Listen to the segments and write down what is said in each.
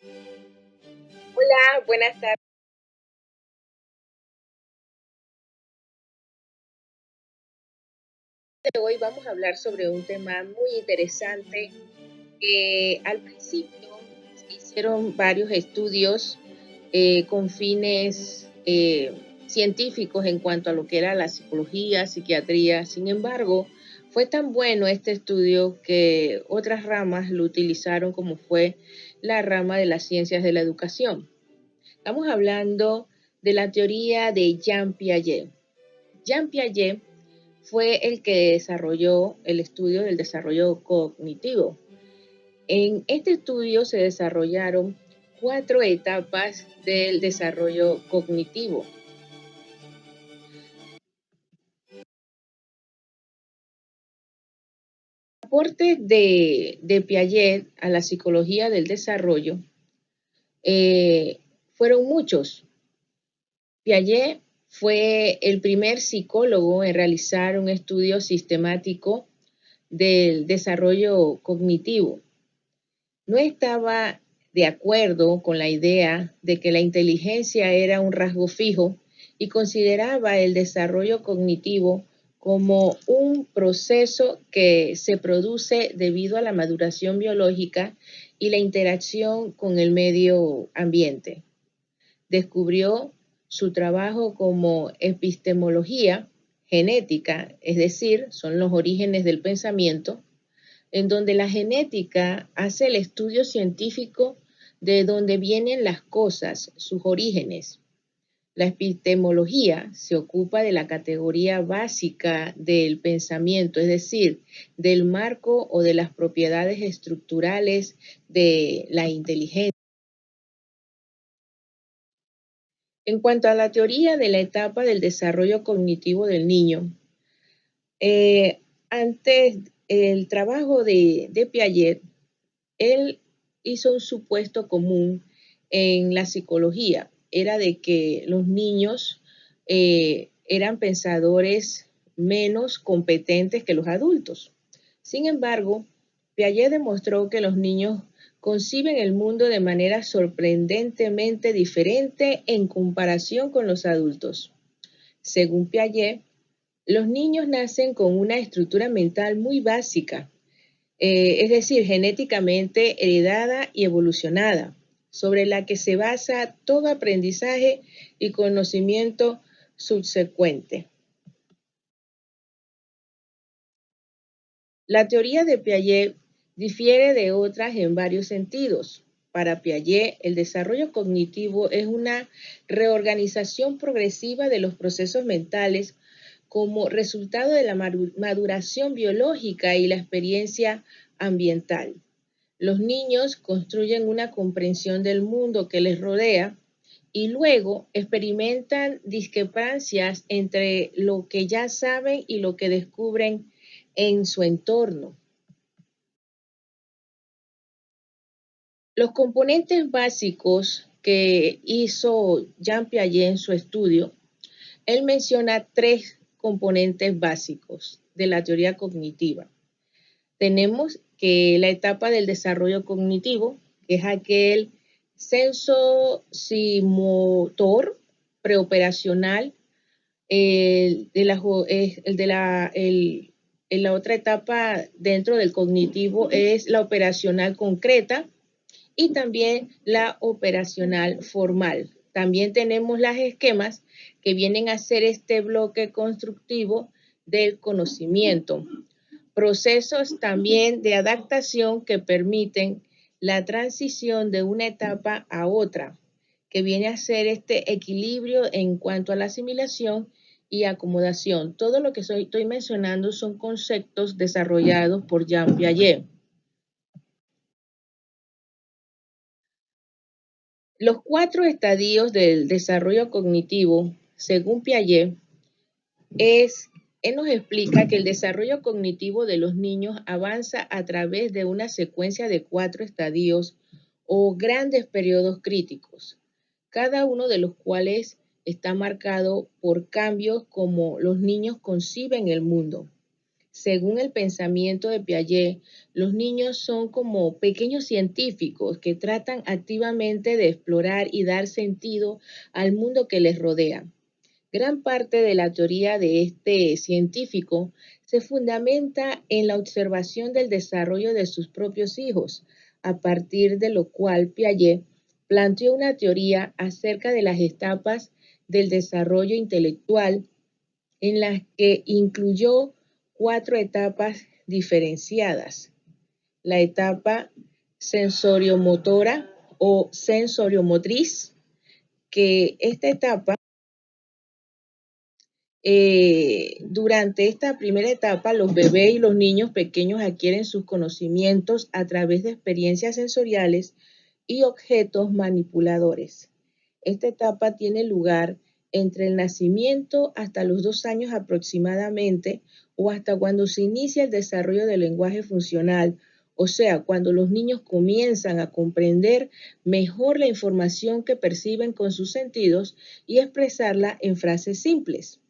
Hola, buenas tardes. Hoy vamos a hablar sobre un tema muy interesante. Al principio se hicieron varios estudios con fines científicos en cuanto a lo que era la psicología, psiquiatría. Sin embargo, fue tan bueno este estudio que otras ramas lo utilizaron como fue la rama de las ciencias de la educación. Estamos hablando de la teoría de Jean Piaget. Jean Piaget fue el que desarrolló el estudio del desarrollo cognitivo. En este estudio se desarrollaron 4 etapas del desarrollo cognitivo. Los aportes de Piaget a la psicología del desarrollo eh, fueron muchos. Piaget fue el primer psicólogo en realizar un estudio sistemático del desarrollo cognitivo. No estaba de acuerdo con la idea de que la inteligencia era un rasgo fijo y consideraba el desarrollo cognitivo como un proceso que se produce debido a la maduración biológica y la interacción con el medio ambiente. Descubrió su trabajo como epistemología genética, es decir, son los orígenes del pensamiento, en donde la genética hace el estudio científico de dónde vienen las cosas, sus orígenes. La epistemología se ocupa de la categoría básica del pensamiento, es decir, del marco o de las propiedades estructurales de la inteligencia. En cuanto a la teoría de la etapa del desarrollo cognitivo del niño, antes el trabajo de Piaget, él hizo un supuesto común en la psicología, era de que los niños eran pensadores menos competentes que los adultos. Sin embargo, Piaget demostró que los niños conciben el mundo de manera sorprendentemente diferente en comparación con los adultos. Según Piaget, los niños nacen con una estructura mental muy básica, es decir, genéticamente heredada y evolucionada, sobre la que se basa todo aprendizaje y conocimiento subsecuente. La teoría de Piaget difiere de otras en varios sentidos. Para Piaget, el desarrollo cognitivo es una reorganización progresiva de los procesos mentales como resultado de la maduración biológica y la experiencia ambiental. Los niños construyen una comprensión del mundo que les rodea y luego experimentan discrepancias entre lo que ya saben y lo que descubren en su entorno. Los componentes básicos que hizo Jean Piaget en su estudio, él menciona 3 componentes básicos de la teoría cognitiva. Tenemos que la etapa del desarrollo cognitivo, que es aquel sensosimotor preoperacional, la otra etapa dentro del cognitivo es la operacional concreta y también la operacional formal. También tenemos las esquemas que vienen a ser este bloque constructivo del conocimiento. Procesos también de adaptación que permiten la transición de una etapa a otra, que viene a ser este equilibrio en cuanto a la asimilación y acomodación. Todo lo que estoy mencionando son conceptos desarrollados por Jean Piaget. Los 4 estadios del desarrollo cognitivo, según Piaget, él nos explica que el desarrollo cognitivo de los niños avanza a través de una secuencia de 4 estadios o grandes periodos críticos, cada uno de los cuales está marcado por cambios como los niños conciben el mundo. Según el pensamiento de Piaget, los niños son como pequeños científicos que tratan activamente de explorar y dar sentido al mundo que les rodea. Gran parte de la teoría de este científico se fundamenta en la observación del desarrollo de sus propios hijos, a partir de lo cual Piaget planteó una teoría acerca de las etapas del desarrollo intelectual en las que incluyó 4 etapas diferenciadas. La etapa sensoriomotora o sensoriomotriz, que esta etapa durante esta primera etapa, los bebés y los niños pequeños adquieren sus conocimientos a través de experiencias sensoriales y objetos manipuladores. Esta etapa tiene lugar entre el nacimiento hasta los 2 años aproximadamente o hasta cuando se inicia el desarrollo del lenguaje funcional, o sea, cuando los niños comienzan a comprender mejor la información que perciben con sus sentidos y expresarla en frases simples.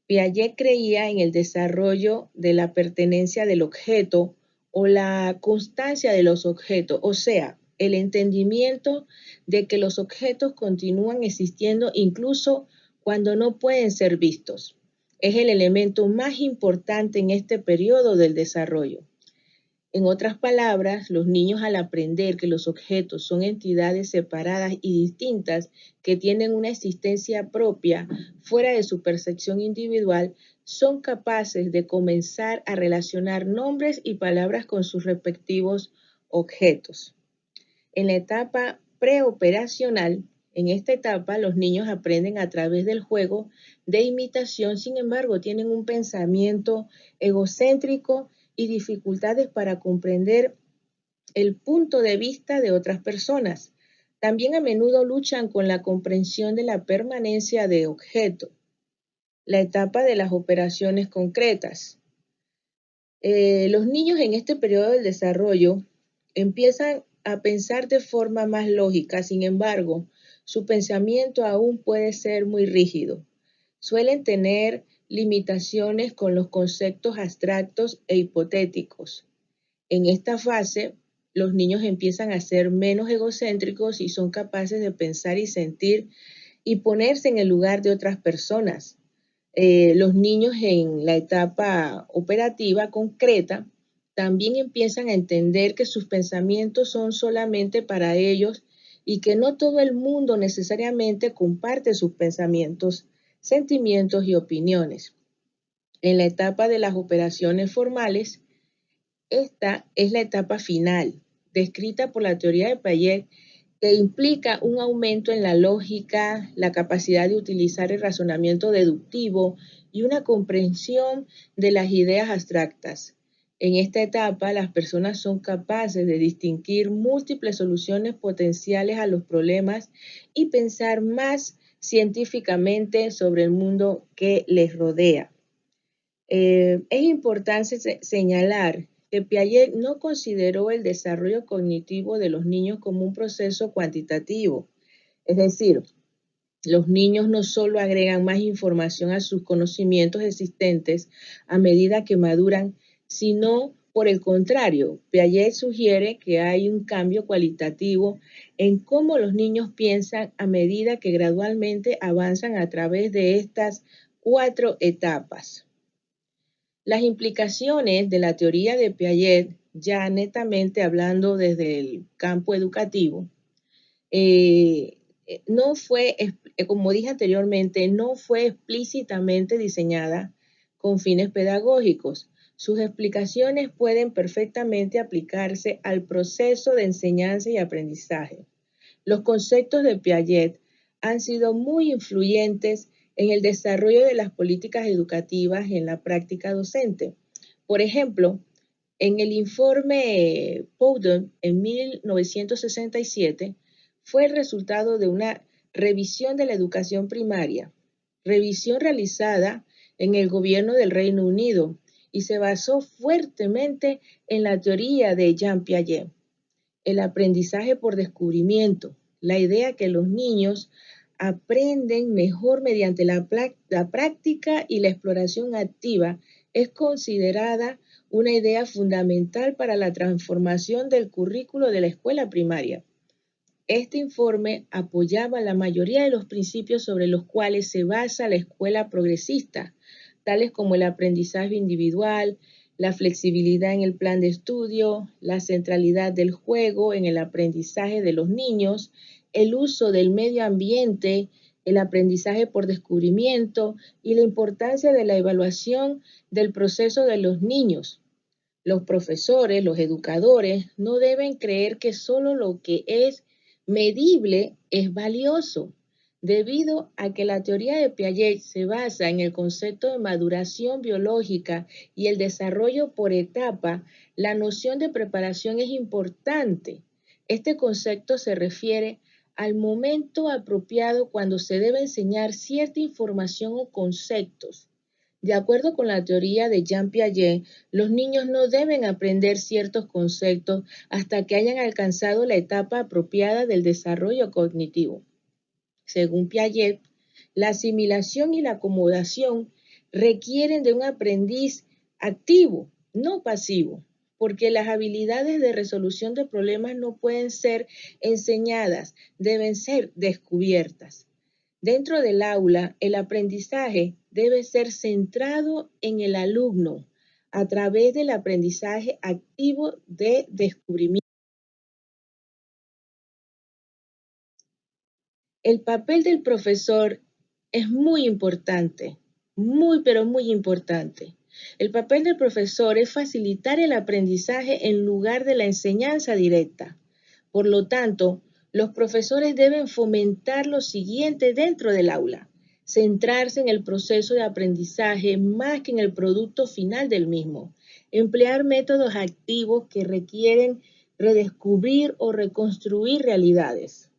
Piaget creía en el desarrollo de la pertenencia del objeto o la constancia de los objetos, o sea, el entendimiento de que los objetos continúan existiendo incluso cuando no pueden ser vistos. Es el elemento más importante en este periodo del desarrollo. En otras palabras, los niños al aprender que los objetos son entidades separadas y distintas que tienen una existencia propia fuera de su percepción individual, son capaces de comenzar a relacionar nombres y palabras con sus respectivos objetos. En la etapa preoperacional, en esta etapa los niños aprenden a través del juego de imitación, sin embargo, tienen un pensamiento egocéntrico y dificultades para comprender el punto de vista de otras personas. También a menudo luchan con la comprensión de la permanencia de objeto. La etapa de las operaciones concretas. Los niños en este periodo del desarrollo empiezan a pensar de forma más lógica, sin embargo, su pensamiento aún puede ser muy rígido. Suelen tener limitaciones con los conceptos abstractos e hipotéticos. En esta fase, los niños empiezan a ser menos egocéntricos y son capaces de pensar y sentir y ponerse en el lugar de otras personas. Los niños en la etapa operativa concreta también empiezan a entender que sus pensamientos son solamente para ellos y que no todo el mundo necesariamente comparte sus pensamientos, sentimientos y opiniones. En la etapa de las operaciones formales, esta es la etapa final, descrita por la teoría de Piaget, que implica un aumento en la lógica, la capacidad de utilizar el razonamiento deductivo y una comprensión de las ideas abstractas. En esta etapa, las personas son capaces de distinguir múltiples soluciones potenciales a los problemas y pensar más científicamente sobre el mundo que les rodea. Es importante señalar que Piaget no consideró el desarrollo cognitivo de los niños como un proceso cuantitativo. Es decir, los niños no solo agregan más información a sus conocimientos existentes a medida que maduran, sino por el contrario, Piaget sugiere que hay un cambio cualitativo en cómo los niños piensan a medida que gradualmente avanzan a través de estas 4 etapas. Las implicaciones de la teoría de Piaget, ya netamente hablando desde el campo educativo, no fue, como dije anteriormente, no fue explícitamente diseñada con fines pedagógicos. Sus explicaciones pueden perfectamente aplicarse al proceso de enseñanza y aprendizaje. Los conceptos de Piaget han sido muy influyentes en el desarrollo de las políticas educativas en la práctica docente. Por ejemplo, en el informe Proudhon en 1967 fue el resultado de una revisión de la educación primaria, revisión realizada en el gobierno del Reino Unido y se basó fuertemente en la teoría de Jean Piaget. El aprendizaje por descubrimiento, la idea que los niños aprenden mejor mediante la práctica y la exploración activa es considerada una idea fundamental para la transformación del currículo de la escuela primaria. Este informe apoyaba la mayoría de los principios sobre los cuales se basa la escuela progresista, tales como el aprendizaje individual, la flexibilidad en el plan de estudio, la centralidad del juego en el aprendizaje de los niños, el uso del medio ambiente, el aprendizaje por descubrimiento y la importancia de la evaluación del proceso de los niños. Los profesores, los educadores, no deben creer que solo lo que es medible es valioso. Debido a que la teoría de Piaget se basa en el concepto de maduración biológica y el desarrollo por etapa, la noción de preparación es importante. Este concepto se refiere al momento apropiado cuando se debe enseñar cierta información o conceptos. De acuerdo con la teoría de Jean Piaget, los niños no deben aprender ciertos conceptos hasta que hayan alcanzado la etapa apropiada del desarrollo cognitivo. Según Piaget, la asimilación y la acomodación requieren de un aprendiz activo, no pasivo, porque las habilidades de resolución de problemas no pueden ser enseñadas, deben ser descubiertas. Dentro del aula, el aprendizaje debe ser centrado en el alumno a través del aprendizaje activo de descubrimiento. El papel del profesor es muy importante, pero muy importante. El papel del profesor es facilitar el aprendizaje en lugar de la enseñanza directa. Por lo tanto, los profesores deben fomentar lo siguiente dentro del aula: centrarse en el proceso de aprendizaje más que en el producto final del mismo, emplear métodos activos que requieren redescubrir o reconstruir realidades,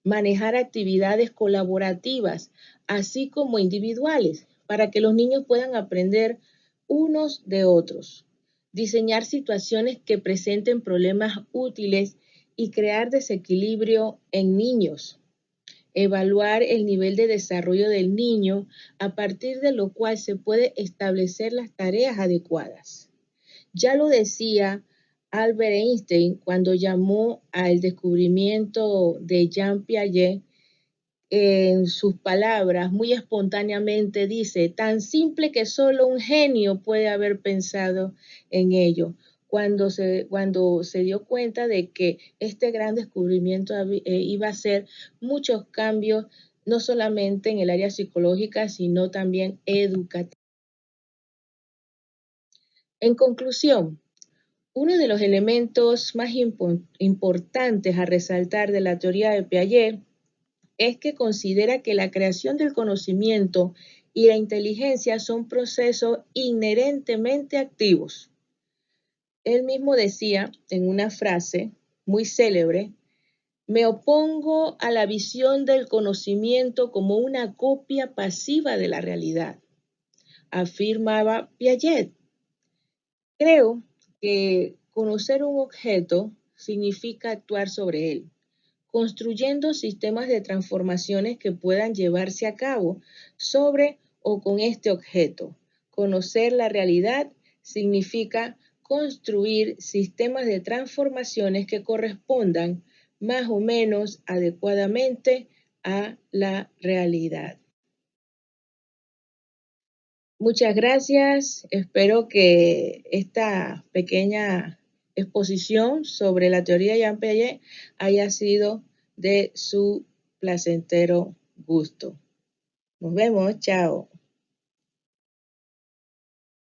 manejar actividades colaborativas, así como individuales, para que los niños puedan aprender unos de otros, diseñar situaciones que presenten problemas útiles y crear desequilibrio en niños, evaluar el nivel de desarrollo del niño, a partir de lo cual se puede establecer las tareas adecuadas. Ya lo decía Albert Einstein cuando llamó al descubrimiento de Jean Piaget. En sus palabras, muy espontáneamente dice: tan simple que solo un genio puede haber pensado en ello. Cuando se dio cuenta de que este gran descubrimiento iba a hacer muchos cambios, no solamente en el área psicológica, sino también educativa. En conclusión, uno de los elementos más importantes a resaltar de la teoría de Piaget es que considera que la creación del conocimiento y la inteligencia son procesos inherentemente activos. Él mismo decía en una frase muy célebre: me opongo a la visión del conocimiento como una copia pasiva de la realidad, afirmaba Piaget. Creo que conocer un objeto significa actuar sobre él, construyendo sistemas de transformaciones que puedan llevarse a cabo sobre o con este objeto. Conocer la realidad significa construir sistemas de transformaciones que correspondan más o menos adecuadamente a la realidad. Muchas gracias. Espero que esta pequeña exposición sobre la teoría de Jean Piaget haya sido de su placentero gusto. Nos vemos. Chao.